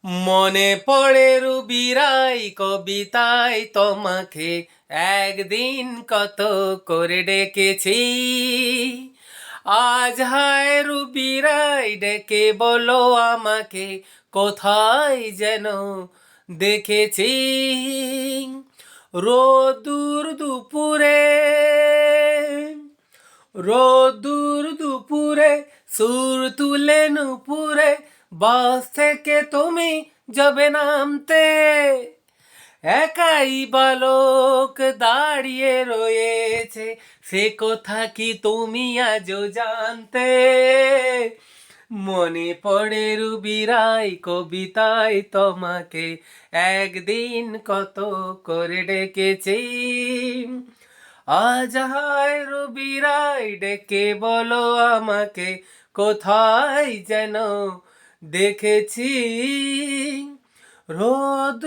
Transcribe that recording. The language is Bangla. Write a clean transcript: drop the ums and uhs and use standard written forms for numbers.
মনে পড়ে রুবিরাই কবিতায় তোমাকে একদিন কত করে ডেকেছি। আজ হায় রুবিরাই ডেকে বলো আমাকে কোথায় যেন দেখেছি। রোদুর দুপুরে, রোদুর দুপুরে সুর তুলে নুপুরে বাস থেকে তুমি যাবে নামতে। একাই বালক দাঁড়িয়ে রয়েছে, সে কথা কি তুমি আজও জানতে? মনে পড়ে রুবিরাই কবিতায় তোমাকে একদিন কত করে ডেকেছি। আজ হায় রুবিরাই ডেকে বলো আমাকে কোথায় যেন দেখেছি। রোদ